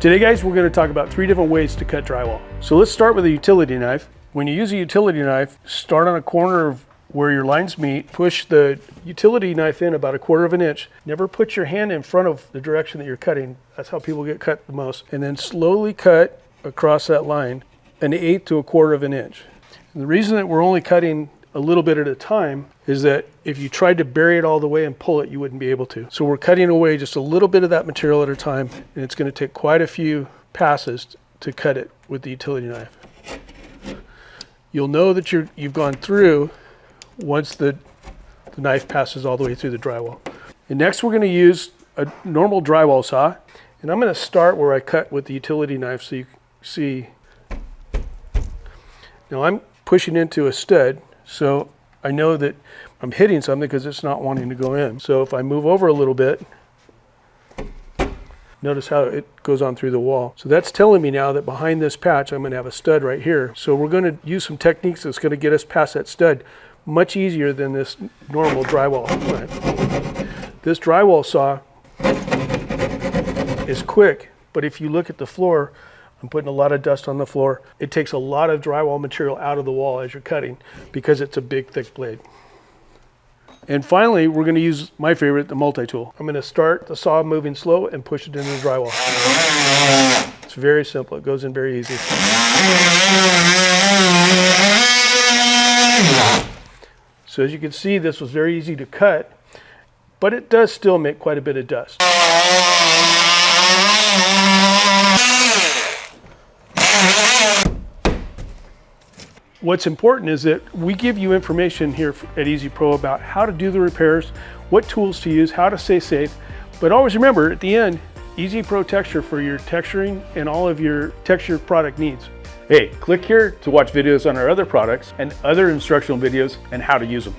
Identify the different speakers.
Speaker 1: Today guys, we're going to talk about 3 different ways to cut drywall. So let's start with a utility knife. When you use a utility knife, start on a corner of where your lines meet, push the utility knife in about 1/4 inch. Never put your hand in front of the direction that you're cutting. That's how people get cut the most. And then slowly cut across that line 1/8 to 1/4 inch. And the reason that we're only cutting a little bit at a time is that if you tried to bury it all the way and pull it, you wouldn't be able to. So we're cutting away just a little bit of that material at a time, and it's going to take quite a few passes to cut it with the utility knife. You'll know that you've gone through once the knife passes all the way through the drywall. And next we're going to use a normal drywall saw, and I'm going to start where I cut with the utility knife so you can see. Now I'm pushing into a stud, so I know that I'm hitting something because it's not wanting to go in. So if I move over a little bit, notice how it goes on through the wall. So that's telling me now that behind this patch I'm going to have a stud right here. So we're going to use some techniques that's going to get us past that stud much easier than this normal drywall. This drywall saw is quick, but if you look at the floor, I'm putting a lot of dust on the floor. It takes a lot of drywall material out of the wall as you're cutting because it's a big, thick blade. And finally, we're going to use my favorite, the multi-tool. I'm going to start the saw moving slow and push it into the drywall. It's very simple. It goes in very easy. So as you can see, this was very easy to cut, but it does still make quite a bit of dust. What's important is that we give you information here at Easy Pro about how to do the repairs, what tools to use, how to stay safe. But always remember, at the end, Easy Pro Texture for your texturing and all of your texture product needs.
Speaker 2: Hey, click here to watch videos on our other products and other instructional videos and how to use them.